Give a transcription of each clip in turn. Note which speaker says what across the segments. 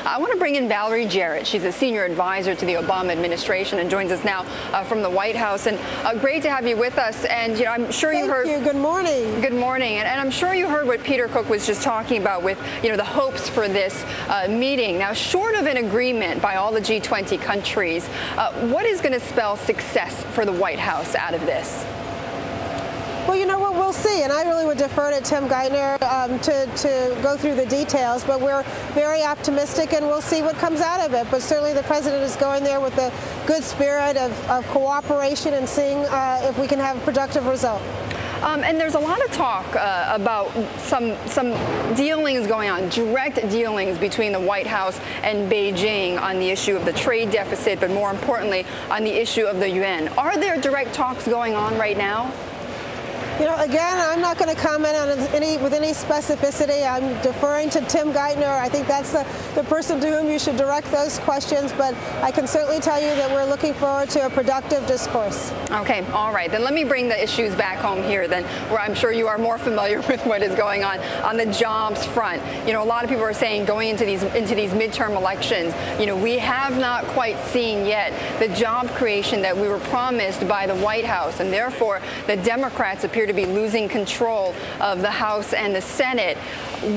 Speaker 1: I want to bring in Valerie Jarrett. She's a senior advisor to the Obama administration and joins us now from the White House. And great to have you with us. And I'm sure you heard.
Speaker 2: Thank you. Good morning.
Speaker 1: Good morning. And I'm sure you heard what Peter Cook was just talking about with the hopes for this meeting. Now, short of an agreement by all the G20 countries, what is going to spell success for the White House out of this?
Speaker 2: Well, you know what, we'll see, and I really would defer to Tim Geithner to go through the details, but we're very optimistic and we'll see what comes out of it. But certainly the president is going there with a good spirit of cooperation and seeing if we can have a productive result.
Speaker 1: And there's a lot of talk about some dealings going on, direct dealings between the White House and Beijing on the issue of the trade deficit, but more importantly, on the issue of the yuan. Are there direct talks going on right now?
Speaker 2: Again, I'm not going to comment on with any specificity. I'm deferring to Tim Geithner. I think that's the person to whom you should direct those questions. But I can certainly tell you that we're looking forward to a productive discourse.
Speaker 1: Okay, all right. Then let me bring the issues back home here, then, where I'm sure you are more familiar with what is going on the jobs front. A lot of people are saying going into these midterm elections, we have not quite seen yet the job creation that we were promised by the White House, and therefore the Democrats appear to be losing control of the House and the Senate.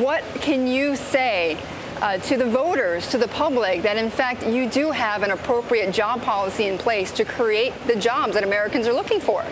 Speaker 1: What can you say to the voters, to the public, that in fact you do have an appropriate job policy in place to create the jobs that Americans are looking for?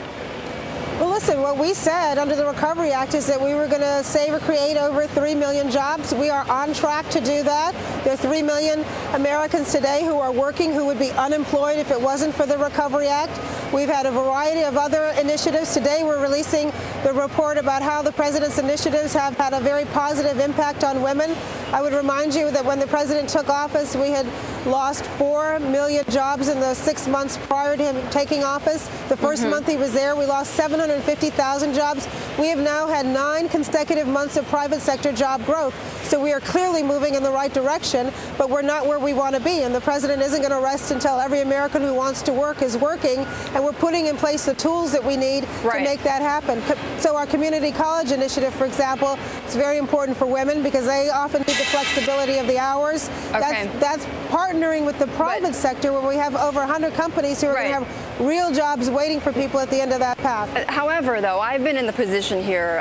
Speaker 2: Well, listen, what we said under the Recovery Act is that we were going to save or create over 3 million jobs. We are on track to do that. There are 3 million Americans today who are working who would be unemployed if it wasn't for the Recovery Act. We've had a variety of other initiatives. Today we're releasing the report about how the president's initiatives have had a very positive impact on women. I would remind you that when the president took office, we had lost 4 million jobs in the 6 months prior to him taking office. The first month he was there, we lost 750,000 jobs. We have now had 9 consecutive months of private sector job growth. So we are clearly moving in the right direction, but we're not where we want to be. And the president isn't going to rest until every American who wants to work is working. And we're putting in place the tools that we need to make that happen. So our community college initiative, for example, is very important for women because they often need the flexibility of the hours.
Speaker 1: Okay.
Speaker 2: That's partnering with the private sector where we have over 100 companies who are going to have real jobs waiting for people at the end of that path.
Speaker 1: However, though, I've been in the position here,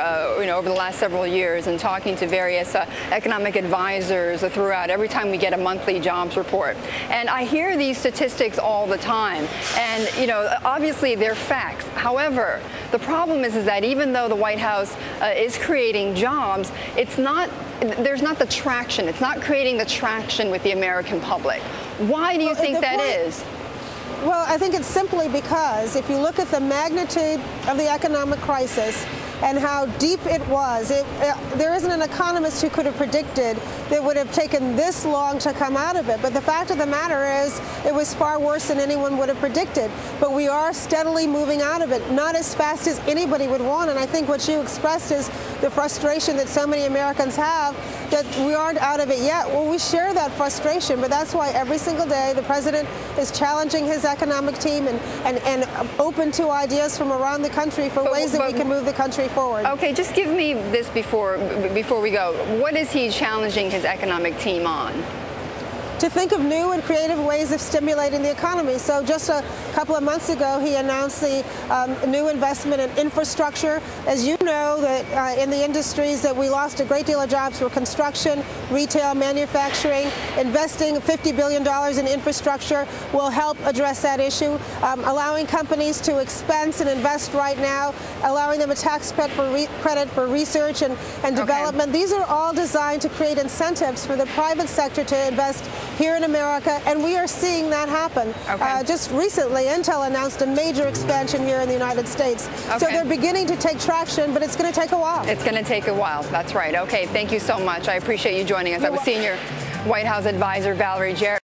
Speaker 1: over the last several years and talking to various economic advisors throughout every time we get a monthly jobs report. And I hear these statistics all the time. And, obviously they're facts. However, the problem is that even though the White House is creating jobs, there's not the traction. It's not creating the traction with the American public. Why do you think that is?
Speaker 2: Well, I think it's simply because if you look at the magnitude of the economic crisis and how deep it was, there isn't an economist who could have predicted that it would have taken this long to come out of it. But the fact of the matter is it was far worse than anyone would have predicted. But we are steadily moving out of it, not as fast as anybody would want. And I think what you expressed is the frustration that so many Americans have that we aren't out of it yet. Well, we share that frustration, but that's why every single day the president is challenging his economic team and open to ideas from around the country for ways that we can move the country forward.
Speaker 1: Okay, just give me this before we go. What is he challenging his economic team on?
Speaker 2: To think of new and creative ways of stimulating the economy. So just a couple of months ago, he announced the new investment in infrastructure. As you know, that in the industries that we lost a great deal of jobs were construction, retail, manufacturing. Investing $50 billion in infrastructure will help address that issue. Allowing companies to expense and invest right now, allowing them a tax credit for research and development. These are all designed to create incentives for the private sector to invest here in America, and we are seeing that happen. Just recently, Intel announced a major expansion here in the United States. So they're beginning to take traction, but it's going to take a while.
Speaker 1: It's going to take a while. That's right. Okay, thank you so much. I appreciate you joining us. I was Senior White House Advisor Valerie Jarrett.